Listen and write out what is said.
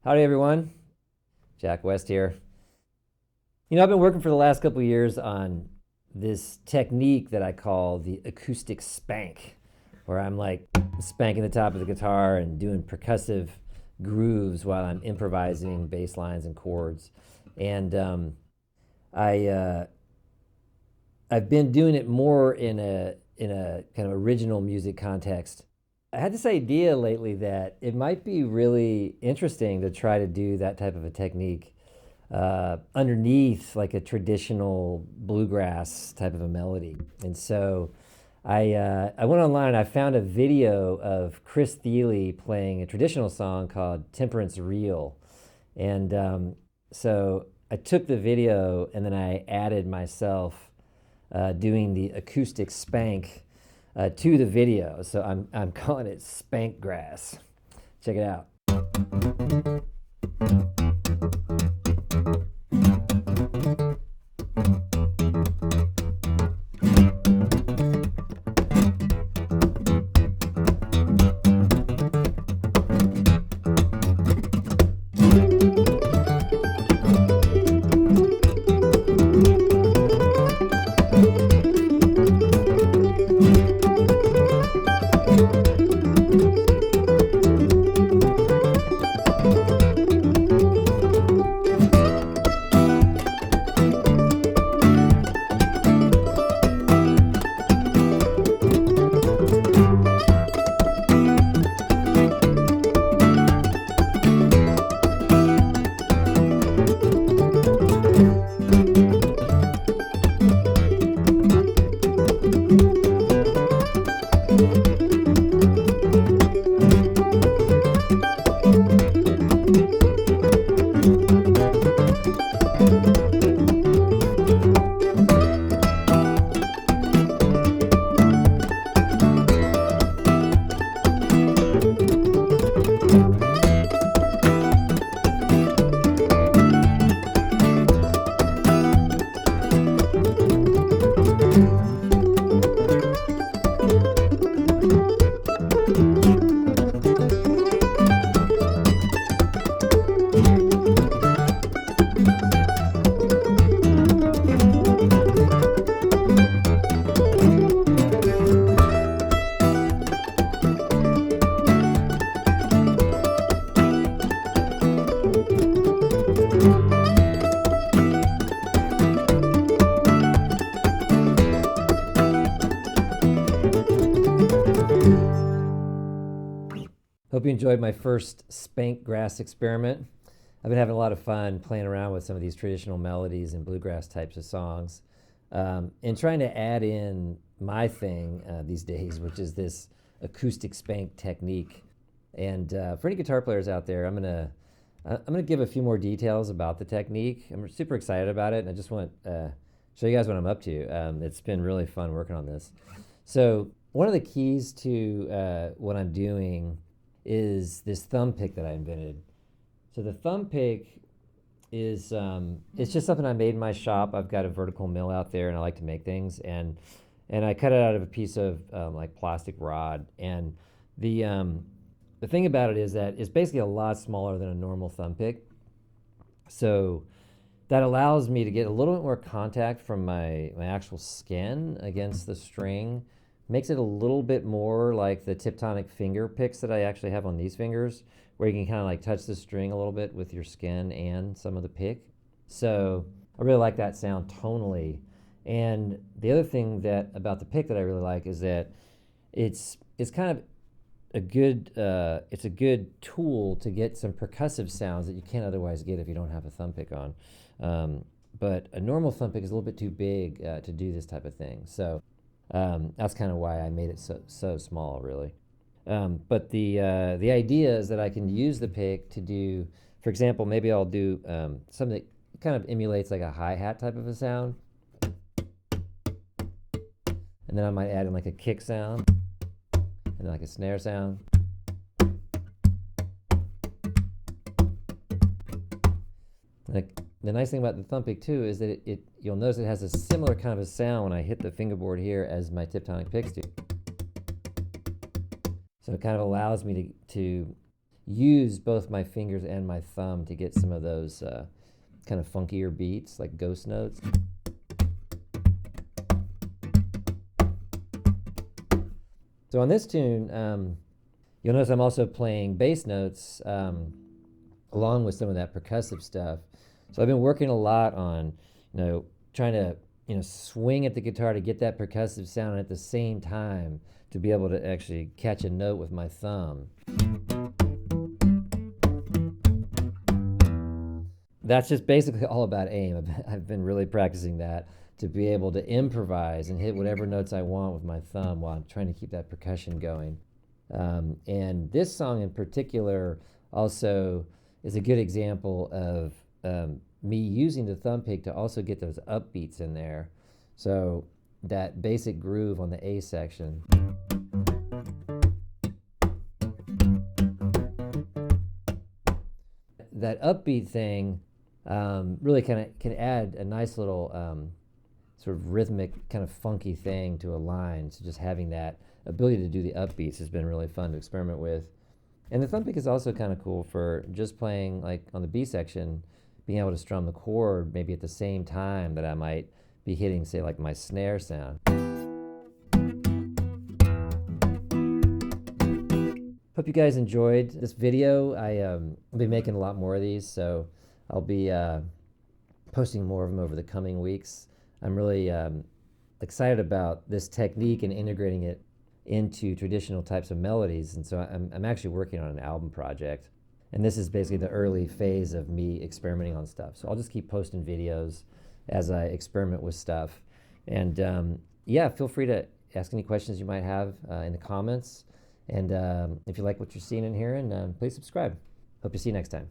Howdy everyone, Jack West here. I've been working for the last couple of years on this technique that I call the Acoustic Spank, where I'm like spanking the top of the guitar and doing percussive grooves while I'm improvising bass lines and chords. And I've been doing it more in a kind of original music context. I had this idea lately that it might be really interesting to try to do that type of a technique underneath like a traditional bluegrass type of a melody. And so I went online and I found a video of Chris Thile playing a traditional song called Temperance Reel. And so I took the video and then I added myself doing the acoustic spank to the video. So I'm calling it Spank Grass. Check it out. Hope you enjoyed my first Spank Grass experiment. I've been having a lot of fun playing around with some of these traditional melodies and bluegrass types of songs, and trying to add in my thing these days, which is this acoustic spank technique. And for any guitar players out there, I'm gonna give a few more details about the technique. I'm super excited about it, and I just want to show you guys what I'm up to. It's been really fun working on this. So one of the keys to what I'm doing is this thumb pick that I invented. So the thumb pick is it's just something I made in my shop. I've got a vertical mill out there, and I like to make things, and I cut it out of a piece of like plastic rod. And the thing about it is that it's basically a lot smaller than a normal thumb pick. So that allows me to get a little bit more contact from my actual skin against the string. Makes it a little bit more like the Tiptonic finger picks that I actually have on these fingers, where you can kind of like touch the string a little bit with your skin and some of the pick. So I really like that sound tonally. And the other thing that about the pick that I really like is that it's kind of a good it's a good tool to get some percussive sounds that you can't otherwise get if you don't have a thumb pick on. But a normal thumb pick is a little bit too big to do this type of thing. So that's kind of why I made it so small, really. But the idea is that I can use the pick to do, for example, maybe I'll do something that kind of emulates like a hi-hat type of a sound. And then I might add in like a kick sound and like a snare sound. Like, the nice thing about the thumb pick too is that you'll notice it has a similar kind of a sound when I hit the fingerboard here as my Tiptonic picks do. So it kind of allows me to use both my fingers and my thumb to get some of those kind of funkier beats, like ghost notes. So on this tune, you'll notice I'm also playing bass notes along with some of that percussive stuff. So I've been working a lot on, trying to, swing at the guitar to get that percussive sound, and at the same time to be able to actually catch a note with my thumb. That's just basically all about aim. I've been really practicing that to be able to improvise and hit whatever notes I want with my thumb while I'm trying to keep that percussion going. And this song in particular also is a good example of me using the thumb pick to also get those upbeats in there. So that basic groove on the A section. That upbeat thing really kind of can add a nice little sort of rhythmic, kind of funky thing to a line. So just having that ability to do the upbeats has been really fun to experiment with. And the thumb pick is also kind of cool for just playing, like on the B section, being able to strum the chord maybe at the same time that I might be hitting, say, like my snare sound. Hope you guys enjoyed this video. I'll be making a lot more of these, so I'll be posting more of them over the coming weeks. I'm really excited about this technique and integrating it into traditional types of melodies, and so I'm actually working on an album project. And this is basically the early phase of me experimenting on stuff. So I'll just keep posting videos as I experiment with stuff. And yeah, feel free to ask any questions you might have in the comments. And if you like what you're seeing and hearing, please subscribe. Hope to see you next time.